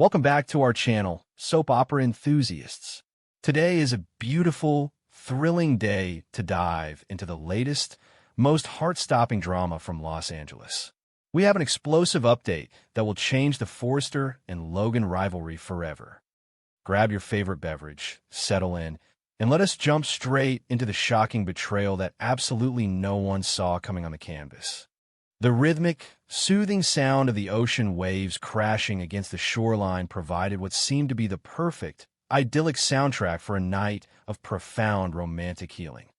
Welcome back to our channel, Soap Opera Enthusiasts. Today is a beautiful, thrilling day to dive into the latest, most heart-stopping drama from Los Angeles. We have an explosive update that will change the Forrester and Logan rivalry forever. Grab your favorite beverage, settle in, and let us jump straight into the shocking betrayal that absolutely no one saw coming on the canvas. The rhythmic, soothing sound of the ocean waves crashing against the shoreline provided what seemed to be the perfect, idyllic soundtrack for a night of profound romantic healing.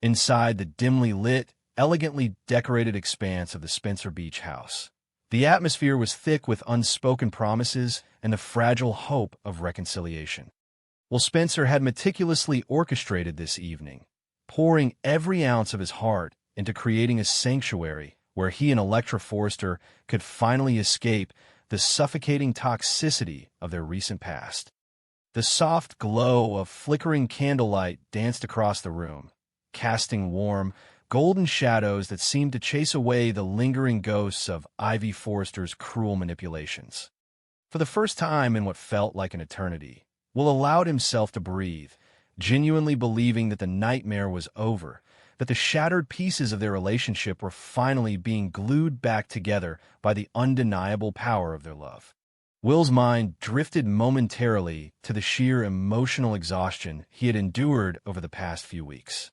Inside the dimly lit, elegantly decorated expanse of the Spencer Beach house, the atmosphere was thick with unspoken promises and the fragile hope of reconciliation. Well, Spencer had meticulously orchestrated this evening, pouring every ounce of his heart into creating a sanctuary where he and Electra Forrester could finally escape the suffocating toxicity of their recent past. The soft glow of flickering candlelight danced across the room, casting warm, golden shadows that seemed to chase away the lingering ghosts of Ivy Forrester's cruel manipulations. For the first time in what felt like an eternity, Will allowed himself to breathe, genuinely believing that the nightmare was over, that the shattered pieces of their relationship were finally being glued back together by the undeniable power of their love. Will's mind drifted momentarily to the sheer emotional exhaustion he had endured over the past few weeks.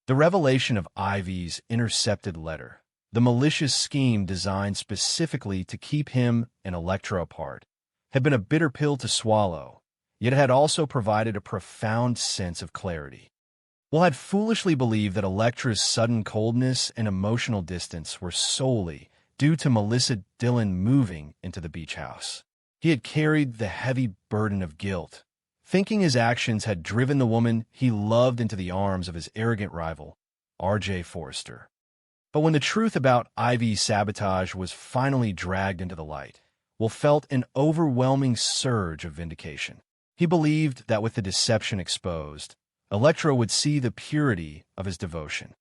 The revelation of Ivy's intercepted letter, the malicious scheme designed specifically to keep him and Electra apart, had been a bitter pill to swallow, yet it had also provided a profound sense of clarity. Will had foolishly believed that Electra's sudden coldness and emotional distance were solely due to Melissa Dillon moving into the beach house. He had carried the heavy burden of guilt, thinking his actions had driven the woman he loved into the arms of his arrogant rival, R.J. Forrester. But when the truth about Ivy's sabotage was finally dragged into the light, Will felt an overwhelming surge of vindication. He believed that with the deception exposed, Electra would see the purity of his devotion.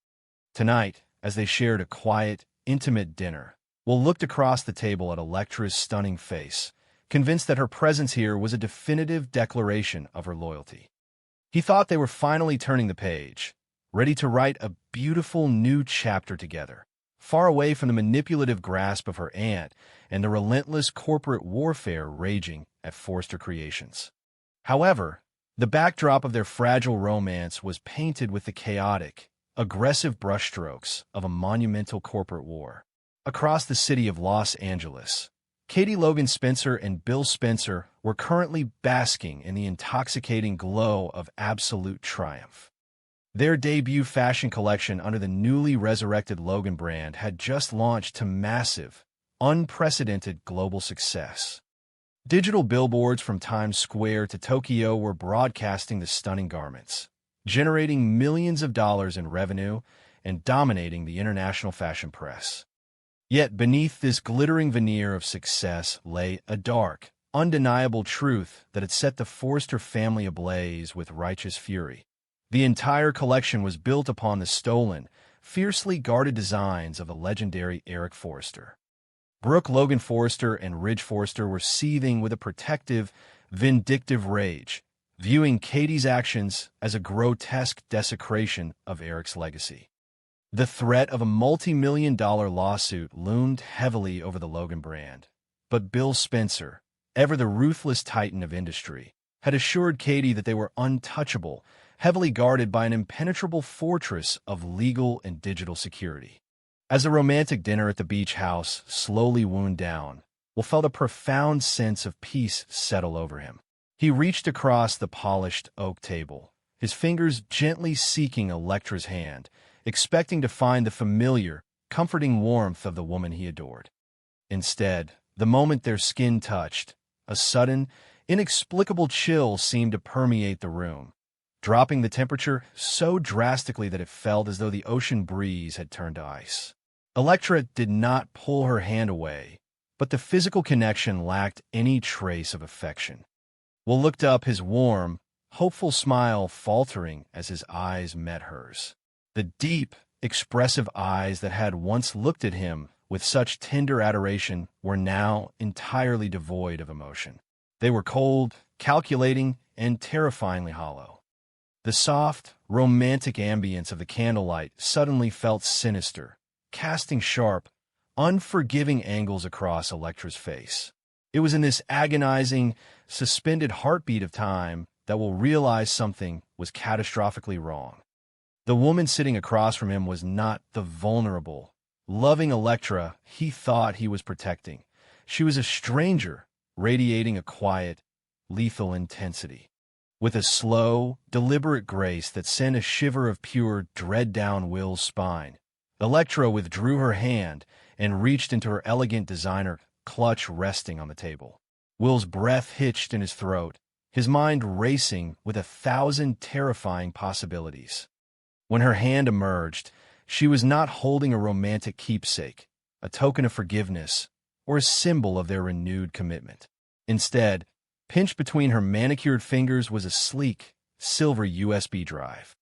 Tonight, as they shared a quiet, intimate dinner, Will looked across the table at Electra's stunning face, convinced that her presence here was a definitive declaration of her loyalty. He thought they were finally turning the page, ready to write a beautiful new chapter together, far away from the manipulative grasp of her aunt and the relentless corporate warfare raging at Forrester Creations. However, the backdrop of their fragile romance was painted with the chaotic, aggressive brushstrokes of a monumental corporate war. Across the city of Los Angeles, Katie Logan Spencer and Bill Spencer were currently basking in the intoxicating glow of absolute triumph. Their debut fashion collection under the newly resurrected Logan brand had just launched to massive, unprecedented global success. Digital billboards from Times Square to Tokyo were broadcasting the stunning garments, generating millions of dollars in revenue and dominating the international fashion press. Yet beneath this glittering veneer of success lay a dark, undeniable truth that had set the Forrester family ablaze with righteous fury. The entire collection was built upon the stolen, fiercely guarded designs of the legendary Eric Forrester. Brooke Logan Forrester and Ridge Forrester were seething with a protective, vindictive rage, viewing Katie's actions as a grotesque desecration of Eric's legacy. The threat of a multi-million-dollar lawsuit loomed heavily over the Logan brand, but Bill Spencer, ever the ruthless titan of industry, had assured Katie that they were untouchable, heavily guarded by an impenetrable fortress of legal and digital security. As the romantic dinner at the beach house slowly wound down, Will felt a profound sense of peace settle over him. He reached across the polished oak table, his fingers gently seeking Electra's hand, expecting to find the familiar, comforting warmth of the woman he adored. Instead, the moment their skin touched, a sudden, inexplicable chill seemed to permeate the room, dropping the temperature so drastically that it felt as though the ocean breeze had turned to ice. Electra did not pull her hand away, but the physical connection lacked any trace of affection. Will looked up, his warm, hopeful smile faltering as his eyes met hers. The deep, expressive eyes that had once looked at him with such tender adoration were now entirely devoid of emotion. They were cold, calculating, and terrifyingly hollow. The soft, romantic ambience of the candlelight suddenly felt sinister, casting sharp, unforgiving angles across Electra's face. It was in this agonizing, suspended heartbeat of time that we'll realize something was catastrophically wrong. The woman sitting across from him was not the vulnerable, loving Electra he thought he was protecting. She was a stranger, radiating a quiet, lethal intensity. With a slow, deliberate grace that sent a shiver of pure dread down Will's spine, Electra withdrew her hand and reached into her elegant designer clutch resting on the table. Will's breath hitched in his throat, his mind racing with 1,000 terrifying possibilities. When her hand emerged, she was not holding a romantic keepsake, a token of forgiveness, or a symbol of their renewed commitment. Instead, pinched between her manicured fingers was a sleek, silver USB drive.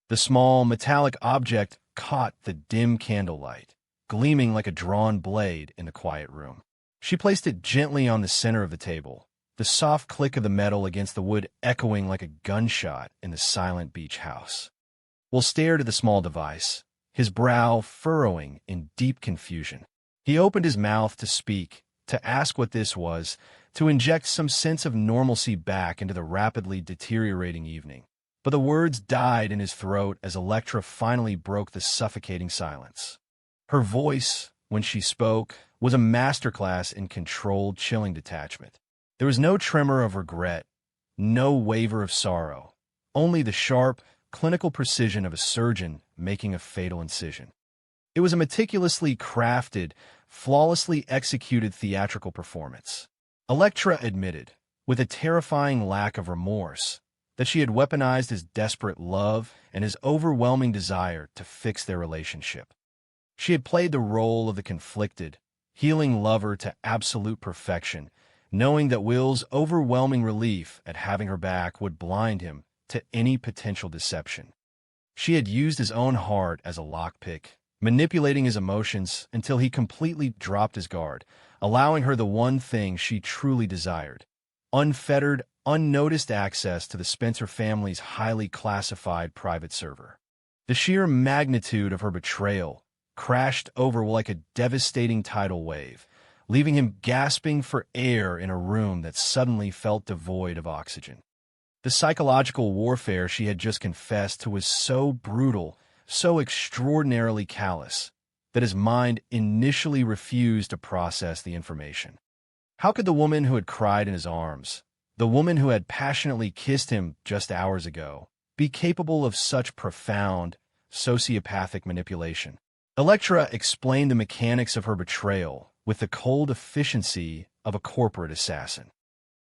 The small, metallic object caught the dim candlelight, gleaming like a drawn blade in the quiet room. She placed it gently on the center of the table, the soft click of the metal against the wood echoing like a gunshot in the silent beach house. Will stared at the small device, his brow furrowing in deep confusion. He opened his mouth to speak, to ask what this was, to inject some sense of normalcy back into the rapidly deteriorating evening. But the words died in his throat as Electra finally broke the suffocating silence. Her voice, when she spoke, was a masterclass in controlled, chilling detachment. There was no tremor of regret, no waver of sorrow, only the sharp, clinical precision of a surgeon making a fatal incision. It was a meticulously crafted, flawlessly executed theatrical performance. Electra admitted, with a terrifying lack of remorse, that she had weaponized his desperate love and his overwhelming desire to fix their relationship. She had played the role of the conflicted, healing lover to absolute perfection, knowing that Will's overwhelming relief at having her back would blind him to any potential deception. She had used his own heart as a lockpick, manipulating his emotions until he completely dropped his guard, allowing her the one thing she truly desired: unfettered, unnoticed access to the Spencer family's highly classified private server. The sheer magnitude of her betrayal crashed over like a devastating tidal wave, leaving him gasping for air in a room that suddenly felt devoid of oxygen. The psychological warfare she had just confessed to was so brutal, so extraordinarily callous, that his mind initially refused to process the information. How could the woman who had cried in his arms, the woman who had passionately kissed him just hours ago, be capable of such profound, sociopathic manipulation? Electra explained the mechanics of her betrayal with the cold efficiency of a corporate assassin.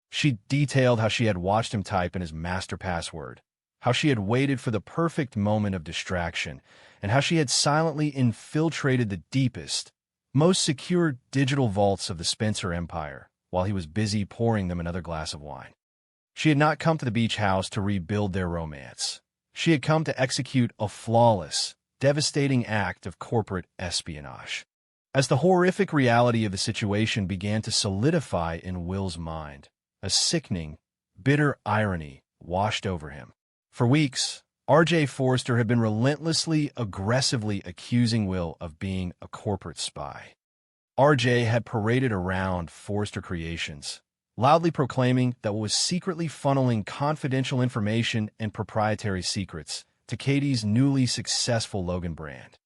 She detailed how she had watched him type in his master password, how she had waited for the perfect moment of distraction, and how she had silently infiltrated the deepest, most secure digital vaults of the Spencer empire while he was busy pouring them another glass of wine. She had not come to the beach house to rebuild their romance. She had come to execute a flawless, devastating act of corporate espionage. As the horrific reality of the situation began to solidify in Will's mind, a sickening, bitter irony washed over him. For weeks, R.J. Forrester had been relentlessly, aggressively accusing Will of being a corporate spy. R.J. had paraded around Forrester Creations, loudly proclaiming that Will was secretly funneling confidential information and proprietary secrets to Katie's newly successful Logan brand.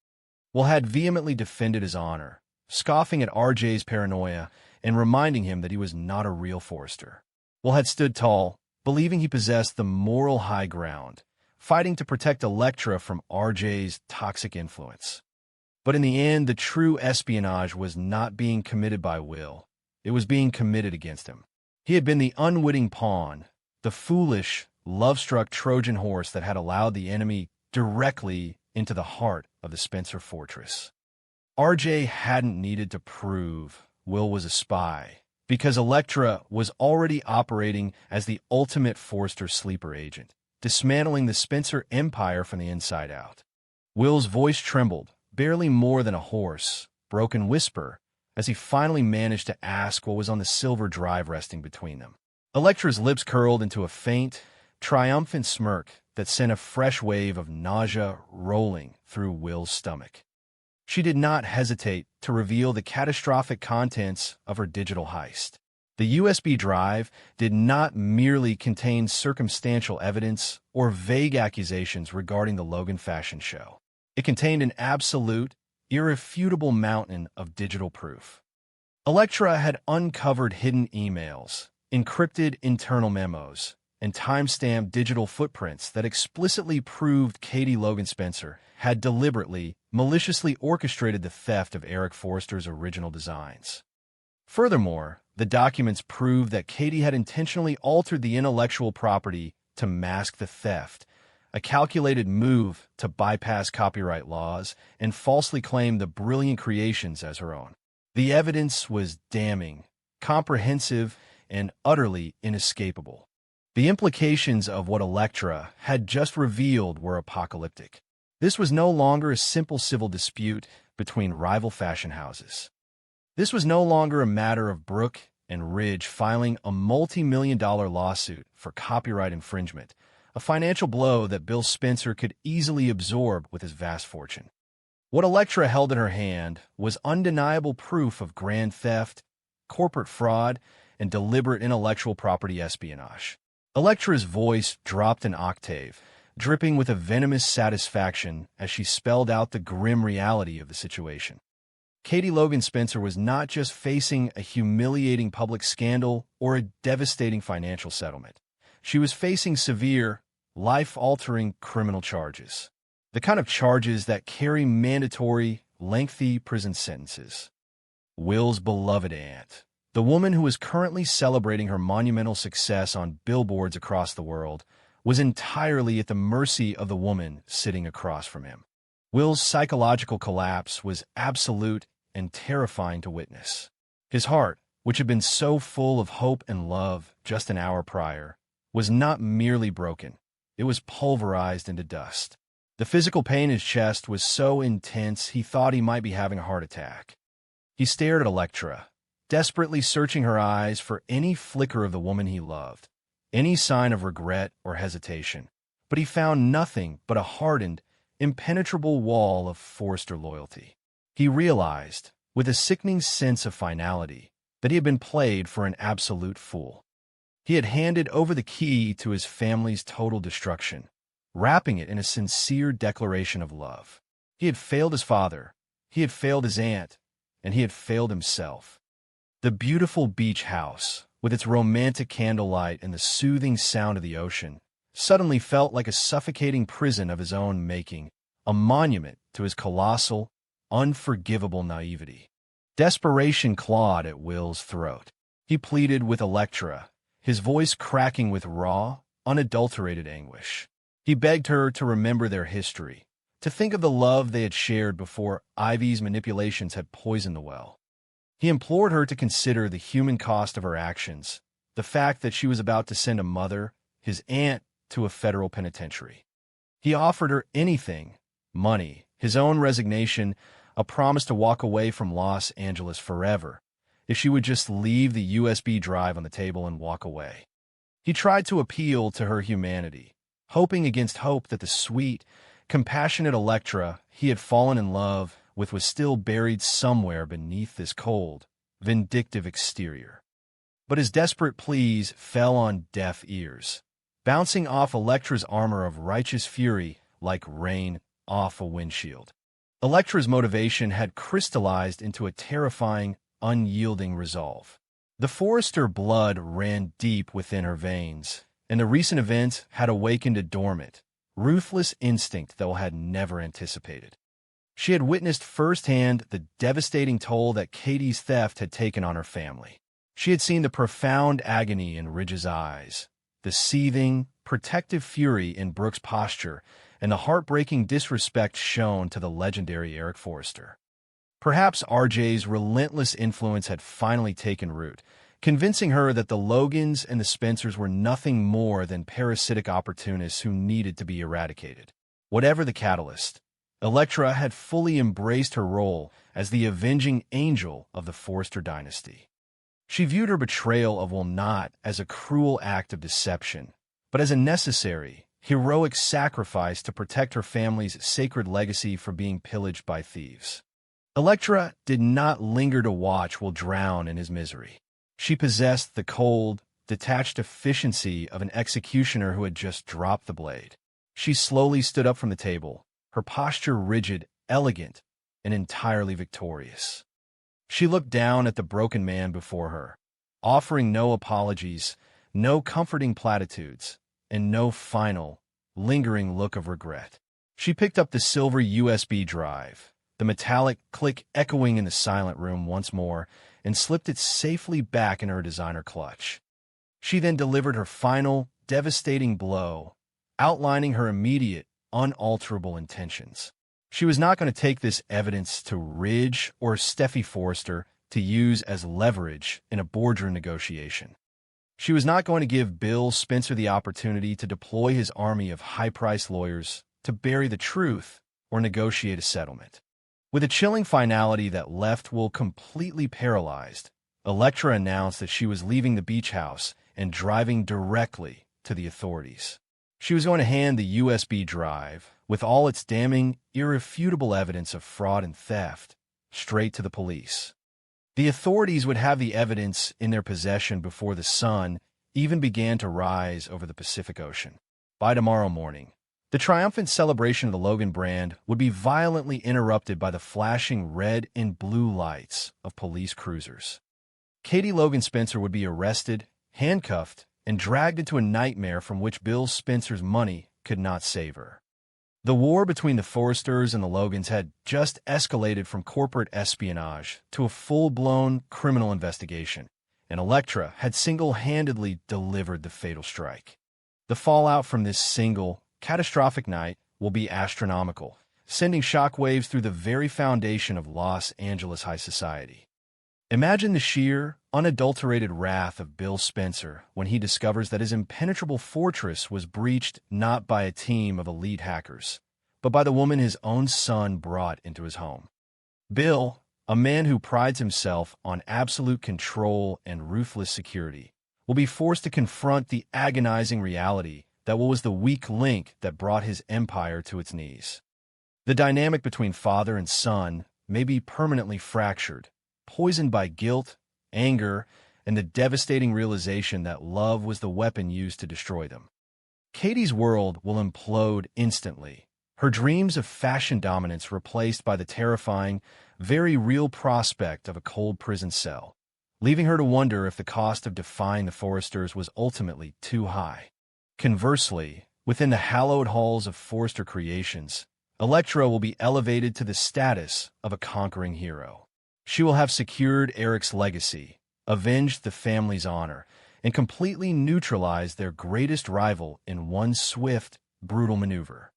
Will had vehemently defended his honor, scoffing at R.J.'s paranoia and reminding him that he was not a real Forrester. Will had stood tall, believing he possessed the moral high ground, fighting to protect Electra from R.J.'s toxic influence. But in the end, the true espionage was not being committed by Will. It was being committed against him. He had been the unwitting pawn, the foolish, love-struck Trojan horse that had allowed the enemy directly into the heart of the Spencer fortress. R.J. hadn't needed to prove Will was a spy, because Electra was already operating as the ultimate Forrester sleeper agent, dismantling the Spencer empire from the inside out. Will's voice trembled, barely more than a hoarse, broken whisper, as he finally managed to ask what was on the silver drive resting between them. Electra's lips curled into a faint, triumphant smirk that sent a fresh wave of nausea rolling through Will's stomach. She did not hesitate to reveal the catastrophic contents of her digital heist. The USB drive did not merely contain circumstantial evidence or vague accusations regarding the Logan fashion show. It contained an absolute, irrefutable mountain of digital proof. Electra had uncovered hidden emails, encrypted internal memos, and time-stamped digital footprints that explicitly proved Katie Logan Spencer had deliberately, maliciously orchestrated the theft of Eric Forster's original designs. Furthermore, the documents proved that Katie had intentionally altered the intellectual property to mask the theft, a calculated move to bypass copyright laws and falsely claim the brilliant creations as her own. The evidence was damning, comprehensive, and utterly inescapable. The implications of what Electra had just revealed were apocalyptic. This was no longer a simple civil dispute between rival fashion houses. This was no longer a matter of Brooke and Ridge filing a multi-million-dollar lawsuit for copyright infringement, a financial blow that Bill Spencer could easily absorb with his vast fortune. What Electra held in her hand was undeniable proof of grand theft, corporate fraud, and deliberate intellectual property espionage. Electra's voice dropped an octave, dripping with a venomous satisfaction as she spelled out the grim reality of the situation. Katie Logan Spencer was not just facing a humiliating public scandal or a devastating financial settlement. She was facing severe, life-altering criminal charges. The kind of charges that carry mandatory, lengthy prison sentences. Will's beloved aunt, the woman who was currently celebrating her monumental success on billboards across the world, was entirely at the mercy of the woman sitting across from him. Will's psychological collapse was absolute and terrifying to witness. His heart, which had been so full of hope and love just an hour prior, was not merely broken. It was pulverized into dust. The physical pain in his chest was so intense he thought he might be having a heart attack. He stared at Electra, desperately searching her eyes for any flicker of the woman he loved, any sign of regret or hesitation. But he found nothing but a hardened, impenetrable wall of Forster loyalty. He realized, with a sickening sense of finality, that he had been played for an absolute fool. He had handed over the key to his family's total destruction, wrapping it in a sincere declaration of love. He had failed his father, he had failed his aunt, and he had failed himself. The beautiful beach house, with its romantic candlelight and the soothing sound of the ocean, suddenly felt like a suffocating prison of his own making, a monument to his colossal, unforgivable naivety. Desperation clawed at Will's throat. He pleaded with Electra, his voice cracking with raw, unadulterated anguish. He begged her to remember their history, to think of the love they had shared before Ivy's manipulations had poisoned the well. He implored her to consider the human cost of her actions, the fact that she was about to send a mother, his aunt, to a federal penitentiary. He offered her anything, money, his own resignation, a promise to walk away from Los Angeles forever, if she would just leave the USB drive on the table and walk away. He tried to appeal to her humanity, hoping against hope that the sweet, compassionate Electra he had fallen in love with was still buried somewhere beneath this cold, vindictive exterior. But his desperate pleas fell on deaf ears, bouncing off Electra's armor of righteous fury like rain off a windshield. Electra's motivation had crystallized into a terrifying, unyielding resolve. The Forster blood ran deep within her veins, and the recent events had awakened a dormant, ruthless instinct Thel had never anticipated. She had witnessed firsthand the devastating toll that Katie's theft had taken on her family. She had seen the profound agony in Ridge's eyes, the seething, protective fury in Brooke's posture, and the heartbreaking disrespect shown to the legendary Eric Forster. Perhaps RJ's relentless influence had finally taken root, convincing her that the Logans and the Spencers were nothing more than parasitic opportunists who needed to be eradicated. Whatever the catalyst, Electra had fully embraced her role as the avenging angel of the Forster dynasty. She viewed her betrayal of Will not as a cruel act of deception, but as a necessary, heroic sacrifice to protect her family's sacred legacy from being pillaged by thieves. Electra did not linger to watch Will drown in his misery. She possessed the cold, detached efficiency of an executioner who had just dropped the blade. She slowly stood up from the table, her posture rigid, elegant, and entirely victorious. She looked down at the broken man before her, offering no apologies, no comforting platitudes, and no final, lingering look of regret. She picked up the silver USB drive, the metallic click echoing in the silent room once more, and slipped it safely back in her designer clutch. She then delivered her final, devastating blow, outlining her immediate, unalterable intentions. She was not going to take this evidence to Ridge or Steffi Forrester to use as leverage in a boardroom negotiation. She was not going to give Bill Spencer the opportunity to deploy his army of high-priced lawyers to bury the truth or negotiate a settlement. With a chilling finality that left Will completely paralyzed, Electra announced that she was leaving the beach house and driving directly to the authorities. She was going to hand the USB drive, with all its damning, irrefutable evidence of fraud and theft, straight to the police. The authorities would have the evidence in their possession before the sun even began to rise over the Pacific Ocean. By tomorrow morning, the triumphant celebration of the Logan brand would be violently interrupted by the flashing red and blue lights of police cruisers. Katie Logan Spencer would be arrested, handcuffed, and dragged into a nightmare from which Bill Spencer's money could not save her. The war between the Forresters and the Logans had just escalated from corporate espionage to a full-blown criminal investigation, and Electra had single-handedly delivered the fatal strike. The fallout from this single, catastrophic night will be astronomical, sending shockwaves through the very foundation of Los Angeles high society. Imagine the sheer, unadulterated wrath of Bill Spencer when he discovers that his impenetrable fortress was breached not by a team of elite hackers, but by the woman his own son brought into his home. Bill, a man who prides himself on absolute control and ruthless security, will be forced to confront the agonizing reality that Will was the weak link that brought his empire to its knees. The dynamic between father and son may be permanently fractured, poisoned by guilt, anger, and the devastating realization that love was the weapon used to destroy them. Katie's world will implode instantly, her dreams of fashion dominance replaced by the terrifying, very real prospect of a cold prison cell, leaving her to wonder if the cost of defying the Forresters was ultimately too high. Conversely, within the hallowed halls of Forrester Creations, Electra will be elevated to the status of a conquering hero. She will have secured Eric's legacy, avenged the family's honor, and completely neutralized their greatest rival in one swift, brutal maneuver.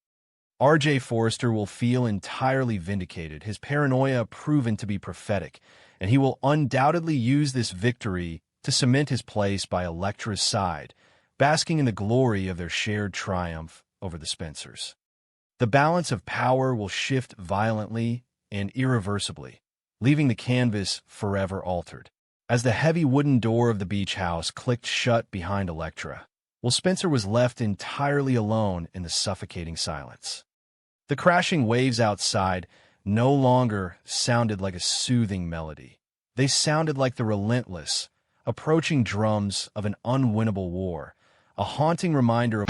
R.J. Forrester will feel entirely vindicated, his paranoia proven to be prophetic, and he will undoubtedly use this victory to cement his place by Electra's side, basking in the glory of their shared triumph over the Spencers. The balance of power will shift violently and irreversibly, leaving the canvas forever altered. As the heavy wooden door of the beach house clicked shut behind Electra, Will Spencer was left entirely alone in the suffocating silence. The crashing waves outside no longer sounded like a soothing melody. They sounded like the relentless, approaching drums of an unwinnable war, a haunting reminder of